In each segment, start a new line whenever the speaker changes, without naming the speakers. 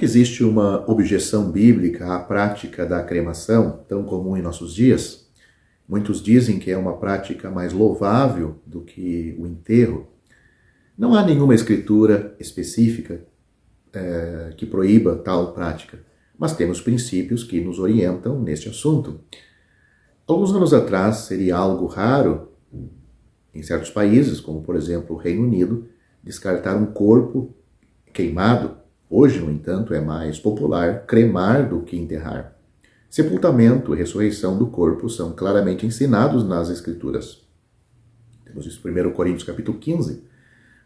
que existe uma objeção bíblica à prática da cremação, tão comum em nossos dias? Muitos dizem que é uma prática mais louvável do que o enterro. Não há nenhuma escritura específica que proíba tal prática, mas temos princípios que nos orientam neste assunto. Alguns anos atrás seria algo raro, em certos países, como por exemplo o Reino Unido, descartar um corpo queimado. Hoje, no entanto, é mais popular cremar do que enterrar. Sepultamento e ressurreição do corpo são claramente ensinados nas Escrituras. Temos isso em 1 Coríntios capítulo 15.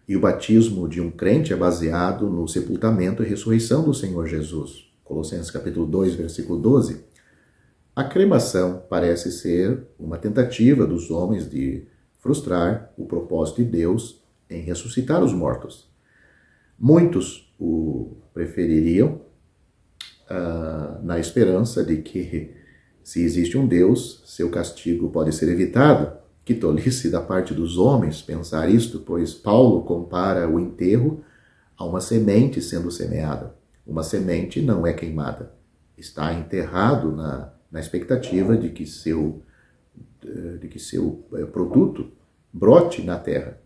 E o batismo de um crente é baseado no sepultamento e ressurreição do Senhor Jesus. Colossenses capítulo 2, versículo 12. A cremação parece ser uma tentativa dos homens de frustrar o propósito de Deus em ressuscitar os mortos. Muitos o prefeririam na esperança de que, se existe um Deus, seu castigo pode ser evitado. Que tolice da parte dos homens pensar isto, pois Paulo compara o enterro a uma semente sendo semeada. Uma semente não é queimada. Está enterrado na expectativa de que seu produto brote na terra.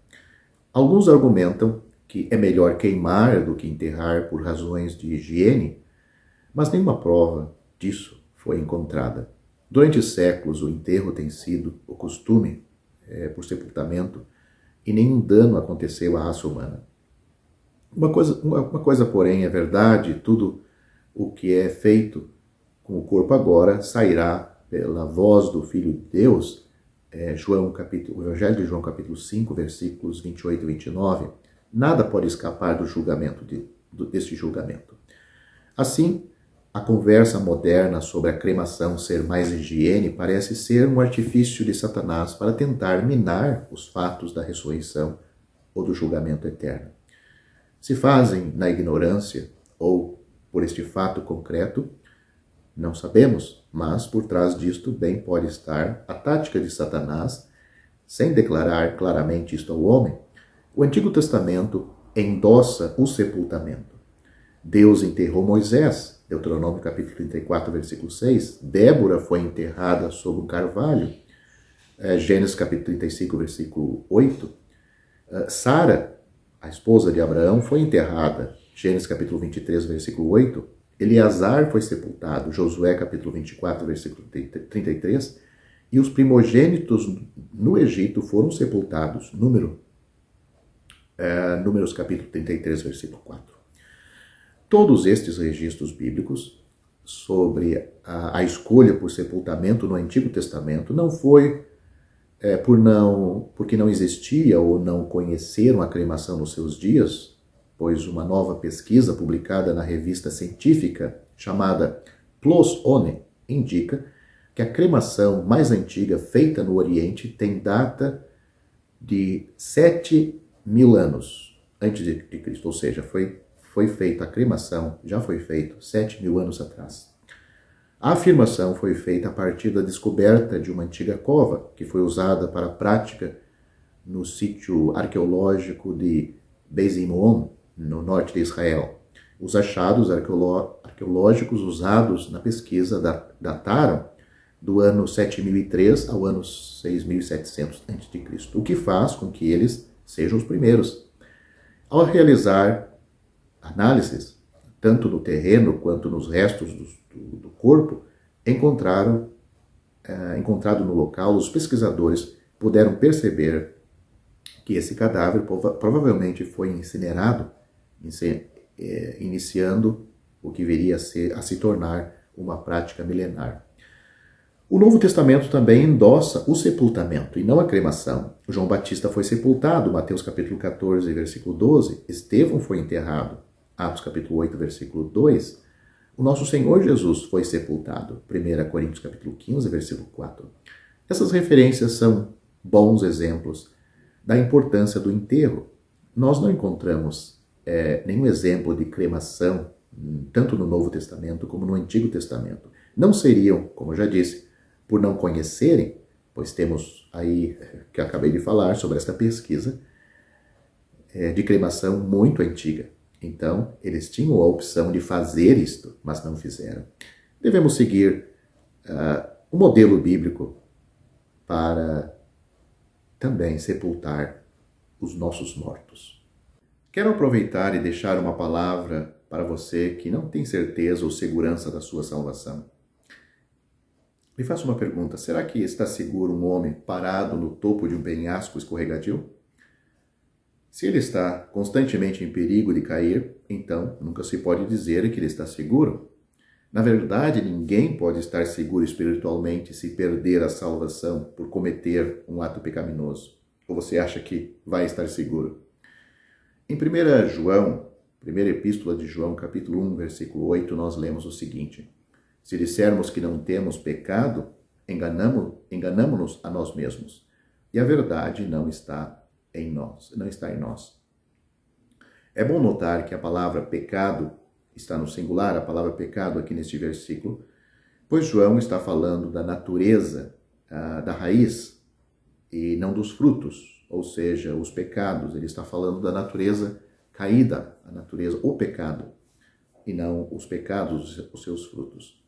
Alguns argumentam que é melhor queimar do que enterrar por razões de higiene, mas nenhuma prova disso foi encontrada. Durante séculos, o enterro tem sido o costume por sepultamento e nenhum dano aconteceu à raça humana. Uma coisa, porém, é verdade: tudo o que é feito com o corpo agora sairá pela voz do Filho de Deus. O Evangelho de João, capítulo 5, versículos 28 e 29. Nada pode escapar do julgamento deste julgamento. Assim, a conversa moderna sobre a cremação ser mais higiene parece ser um artifício de Satanás para tentar minar os fatos da ressurreição ou do julgamento eterno. Se fazem na ignorância ou por este fato concreto, não sabemos, mas por trás disto bem pode estar a tática de Satanás, sem declarar claramente isto ao homem. O Antigo Testamento endossa o sepultamento. Deus enterrou Moisés, Deuteronômio capítulo 34, versículo 6. Débora foi enterrada sob um carvalho, Gênesis capítulo 35, versículo 8. Sara, a esposa de Abraão, foi enterrada, Gênesis capítulo 23, versículo 8. Eleazar foi sepultado, Josué capítulo 24, versículo 33. E os primogênitos no Egito foram sepultados, Números capítulo 33, versículo 4. Todos estes registros bíblicos sobre a escolha por sepultamento no Antigo Testamento não foi porque não existia ou não conheceram a cremação nos seus dias, pois uma nova pesquisa publicada na revista científica chamada PLOS ONE indica que a cremação mais antiga feita no Oriente tem data de 7.000 anos antes de Cristo, ou seja, foi feita a cremação, já foi feito 7.000 anos atrás. A afirmação foi feita a partir da descoberta de uma antiga cova, que foi usada para a prática no sítio arqueológico de Bezimon, no norte de Israel. Os achados arqueológicos usados na pesquisa dataram do ano 7003 ao ano 6700 a.C., o que faz com que eles sejam os primeiros. Ao realizar análises, tanto no terreno quanto nos restos do corpo, encontrado no local, os pesquisadores puderam perceber que esse cadáver provavelmente foi incinerado, iniciando o que viria a se tornar uma prática milenar. O Novo Testamento também endossa o sepultamento e não a cremação. João Batista foi sepultado, Mateus capítulo 14, versículo 12. Estevão foi enterrado, Atos capítulo 8, versículo 2. O nosso Senhor Jesus foi sepultado, 1 Coríntios capítulo 15, versículo 4. Essas referências são bons exemplos da importância do enterro. Nós não encontramos nenhum exemplo de cremação, tanto no Novo Testamento como no Antigo Testamento. Não seriam, como eu já disse, por não conhecerem, pois temos aí, que eu acabei de falar, sobre esta pesquisa de cremação muito antiga. Então, eles tinham a opção de fazer isto, mas não fizeram. Devemos seguir o modelo bíblico para também sepultar os nossos mortos. Quero aproveitar e deixar uma palavra para você que não tem certeza ou segurança da sua salvação. Me faço uma pergunta: será que está seguro um homem parado no topo de um penhasco escorregadio? Se ele está constantemente em perigo de cair, então nunca se pode dizer que ele está seguro. Na verdade, ninguém pode estar seguro espiritualmente se perder a salvação por cometer um ato pecaminoso. Ou você acha que vai estar seguro? Em 1 João, primeira epístola de João, capítulo 1, versículo 8, nós lemos o seguinte: se dissermos que não temos pecado, enganamo-nos a nós mesmos, e a verdade não está em nós. É bom notar que a palavra pecado está no singular, a palavra pecado aqui neste versículo, pois João está falando da natureza, da raiz, e não dos frutos, ou seja, os pecados. Ele está falando da natureza caída, a natureza, o pecado, e não os pecados, os seus frutos.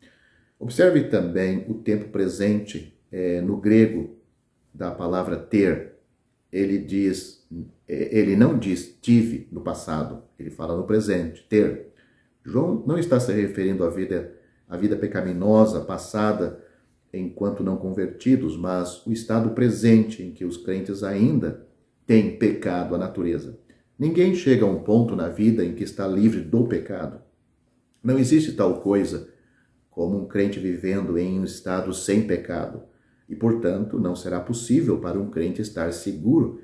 Observe também o tempo presente no grego da palavra ter. Ele não diz tive no passado, ele fala no presente, ter. João não está se referindo à vida pecaminosa passada enquanto não convertidos, mas o estado presente em que os crentes ainda têm pecado à natureza. Ninguém chega a um ponto na vida em que está livre do pecado. Não existe tal coisa como um crente vivendo em um estado sem pecado. E, portanto, não será possível para um crente estar seguro,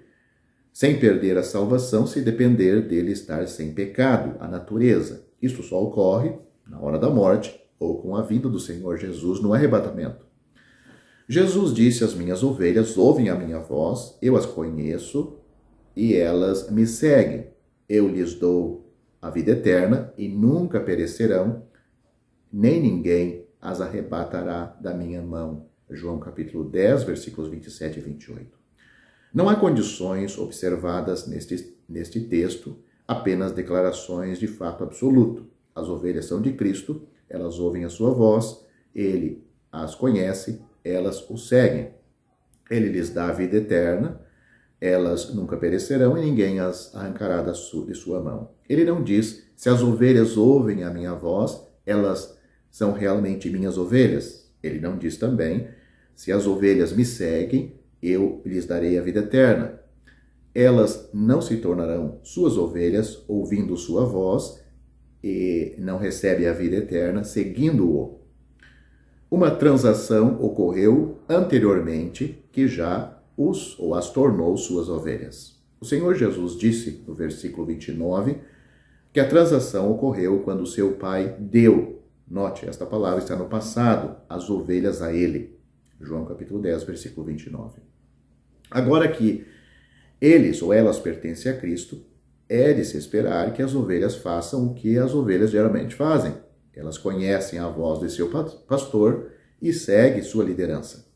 sem perder a salvação, se depender dele estar sem pecado, a natureza. Isto só ocorre na hora da morte ou com a vinda do Senhor Jesus no arrebatamento. Jesus disse: as minhas ovelhas ouvem a minha voz, eu as conheço e elas me seguem. Eu lhes dou a vida eterna e nunca perecerão, nem ninguém as arrebatará da minha mão. João capítulo 10, versículos 27 e 28. Não há condições observadas neste texto, apenas declarações de fato absoluto. As ovelhas são de Cristo, elas ouvem a sua voz, ele as conhece, elas o seguem. Ele lhes dá a vida eterna, elas nunca perecerão e ninguém as arrancará de sua mão. Ele não diz: se as ovelhas ouvem a minha voz, elas são realmente minhas ovelhas. Ele não diz também: se as ovelhas me seguem, eu lhes darei a vida eterna. Elas não se tornarão suas ovelhas ouvindo sua voz e não recebem a vida eterna seguindo-o. Uma transação ocorreu anteriormente que já as tornou suas ovelhas. O Senhor Jesus disse no versículo 29 que a transação ocorreu quando seu pai deu, note, esta palavra está no passado, as ovelhas a ele. João capítulo 10, versículo 29. Agora que eles ou elas pertencem a Cristo, é de se esperar que as ovelhas façam o que as ovelhas geralmente fazem. Elas conhecem a voz de seu pastor e seguem sua liderança.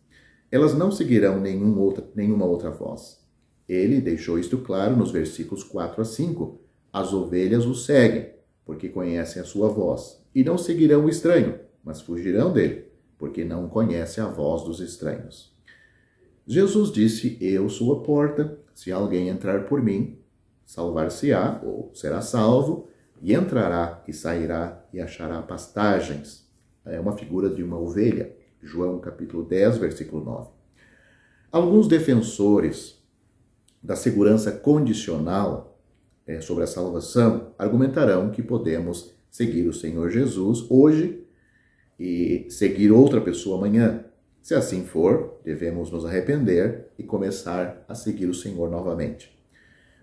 Elas não seguirão nenhuma outra voz. Ele deixou isto claro nos versículos 4 a 5. As ovelhas o seguem, porque conhecem a sua voz, e não seguirão o estranho, mas fugirão dele, porque não conhecem a voz dos estranhos. Jesus disse: eu sou a porta, se alguém entrar por mim, salvar-se-á, ou será salvo, e entrará e sairá e achará pastagens. É uma figura de uma ovelha. João capítulo 10, versículo 9. Alguns defensores da segurança condicional sobre a salvação argumentarão que podemos seguir o Senhor Jesus hoje e seguir outra pessoa amanhã. Se assim for, devemos nos arrepender e começar a seguir o Senhor novamente.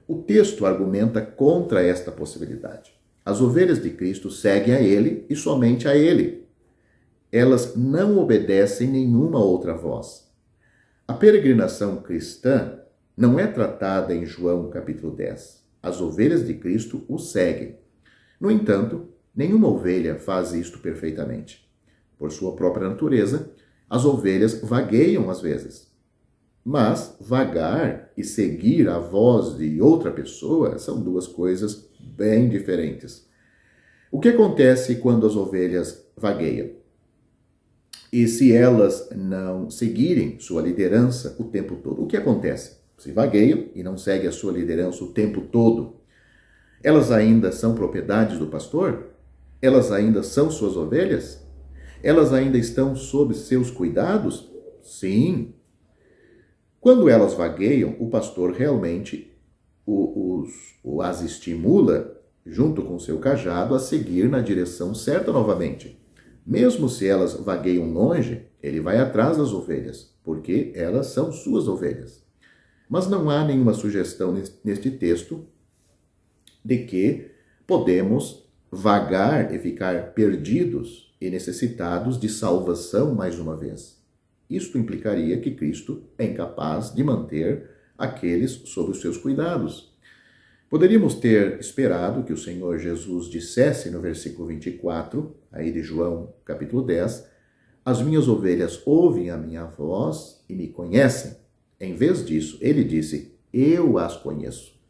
O texto argumenta contra esta possibilidade. As ovelhas de Cristo seguem a Ele e somente a Ele. Elas não obedecem nenhuma outra voz. A peregrinação cristã não é tratada em João capítulo 10. As ovelhas de Cristo o seguem. No entanto, nenhuma ovelha faz isto perfeitamente. Por sua própria natureza, as ovelhas vagueiam às vezes. Mas vagar e seguir a voz de outra pessoa são duas coisas bem diferentes. O que acontece quando as ovelhas vagueiam? E se elas não seguirem sua liderança o tempo todo? O que acontece? Se vagueiam e não seguem a sua liderança o tempo todo, elas ainda são propriedades do pastor? Elas ainda são suas ovelhas? Elas ainda estão sob seus cuidados? Sim. Quando elas vagueiam, o pastor realmente as estimula, junto com seu cajado, a seguir na direção certa novamente. Mesmo se elas vagueiam longe, ele vai atrás das ovelhas, porque elas são suas ovelhas. Mas não há nenhuma sugestão neste texto de que podemos vagar e ficar perdidos e necessitados de salvação mais uma vez. Isto implicaria que Cristo é incapaz de manter aqueles sob os seus cuidados. Poderíamos ter esperado que o Senhor Jesus dissesse no versículo 24, aí de João capítulo 10, as minhas ovelhas ouvem a minha voz e me conhecem. Em vez disso, ele disse, eu as conheço.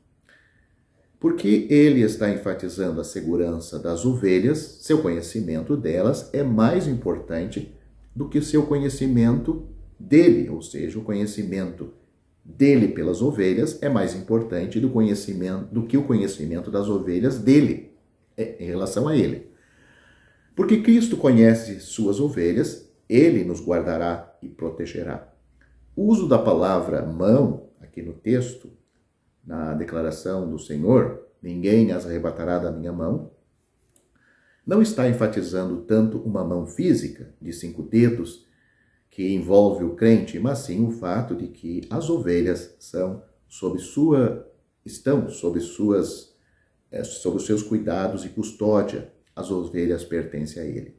Porque ele está enfatizando a segurança das ovelhas, seu conhecimento delas é mais importante do que o seu conhecimento dele, ou seja, o conhecimento dele pelas ovelhas é mais importante do que o conhecimento das ovelhas dele, em relação a ele. Porque Cristo conhece suas ovelhas, ele nos guardará e protegerá. O uso da palavra mão, aqui no texto, na declaração do Senhor, ninguém as arrebatará da minha mão, não está enfatizando tanto uma mão física, de 5 dedos, que envolve o crente, mas sim o fato de que as ovelhas estão sob os seus cuidados e custódia. As ovelhas pertencem a ele.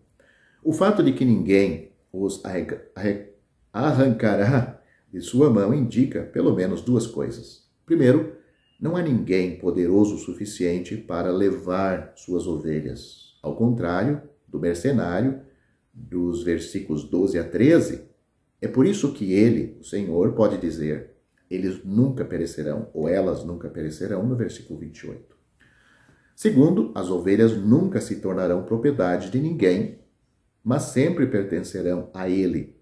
O fato de que ninguém os arrancará de sua mão indica pelo menos 2 coisas. Primeiro, não há ninguém poderoso o suficiente para levar suas ovelhas. Ao contrário do mercenário, dos versículos 12 a 13, é por isso que ele, o Senhor, pode dizer, eles nunca perecerão, ou elas nunca perecerão, no versículo 28. Segundo, as ovelhas nunca se tornarão propriedade de ninguém, mas sempre pertencerão a ele.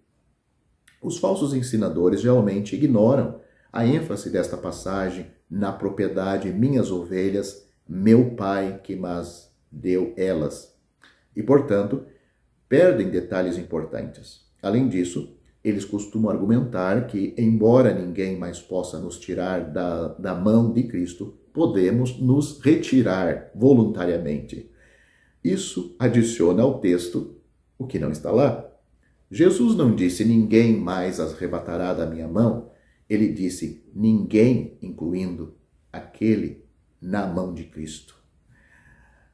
Os falsos ensinadores geralmente ignoram a ênfase desta passagem na propriedade minhas ovelhas, meu Pai que mas deu elas. E, portanto, perdem detalhes importantes. Além disso, eles costumam argumentar que, embora ninguém mais possa nos tirar da mão de Cristo, podemos nos retirar voluntariamente. Isso adiciona ao texto o que não está lá. Jesus não disse, ninguém mais as arrebatará da minha mão. Ele disse, ninguém, incluindo aquele na mão de Cristo.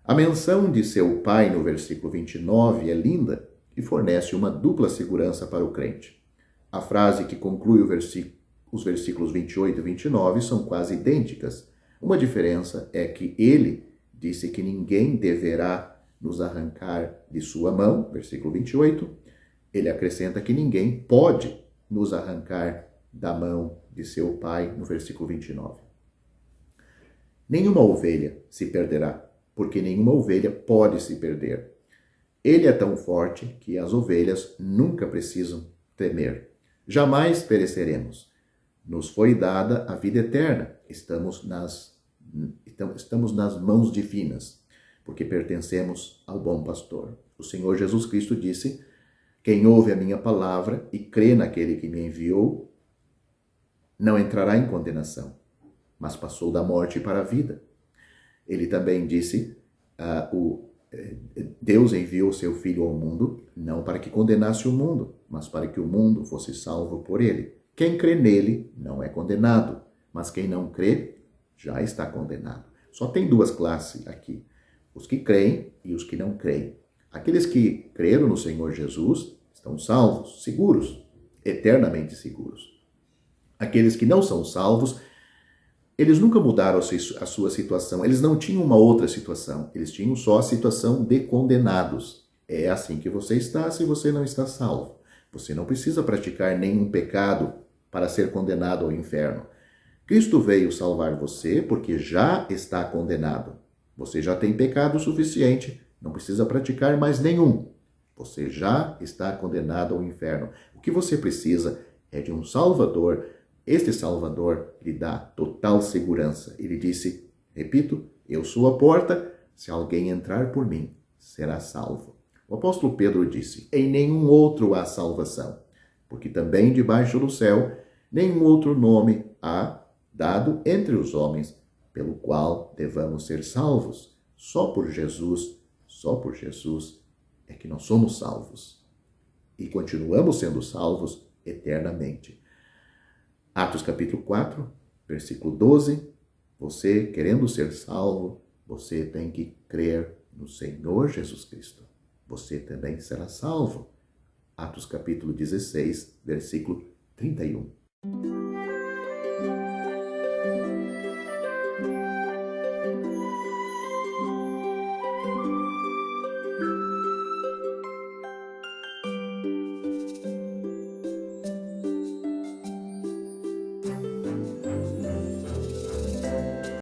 A menção de seu Pai no versículo 29 é linda e fornece uma dupla segurança para o crente. A frase que conclui os versículos 28 e 29 são quase idênticas. Uma diferença é que ele disse que ninguém deverá nos arrancar de sua mão, versículo 28. Ele acrescenta que ninguém pode nos arrancar da mão de seu Pai, no versículo 29. Nenhuma ovelha se perderá, porque nenhuma ovelha pode se perder. Ele é tão forte que as ovelhas nunca precisam temer. Jamais pereceremos. Nos foi dada a vida eterna. Estamos nas mãos divinas, porque pertencemos ao bom pastor. O Senhor Jesus Cristo disse, quem ouve a minha palavra e crê naquele que me enviou, não entrará em condenação, mas passou da morte para a vida. Ele também disse, Deus enviou seu Filho ao mundo, não para que condenasse o mundo, mas para que o mundo fosse salvo por ele. Quem crê nele não é condenado, mas quem não crê já está condenado. Só tem 2 classes aqui, os que creem e os que não creem. Aqueles que creram no Senhor Jesus estão salvos, seguros, eternamente seguros. Aqueles que não são salvos, eles nunca mudaram a sua situação, eles não tinham uma outra situação, eles tinham só a situação de condenados. É assim que você está se você não está salvo. Você não precisa praticar nenhum pecado para ser condenado ao inferno. Cristo veio salvar você porque já está condenado. Você já tem pecado suficiente, não precisa praticar mais nenhum. Você já está condenado ao inferno. O que você precisa é de um Salvador. Este Salvador lhe dá total segurança. Ele disse, repito, eu sou a porta, se alguém entrar por mim, será salvo. O apóstolo Pedro disse, em nenhum outro há salvação, porque também debaixo do céu nenhum outro nome há dado entre os homens, pelo qual devamos ser salvos. Só por Jesus é que nós somos salvos. E continuamos sendo salvos eternamente. Atos capítulo 4, versículo 12. Você, querendo ser salvo, você tem que crer no Senhor Jesus Cristo. Você também será salvo. Atos capítulo 16, versículo 31.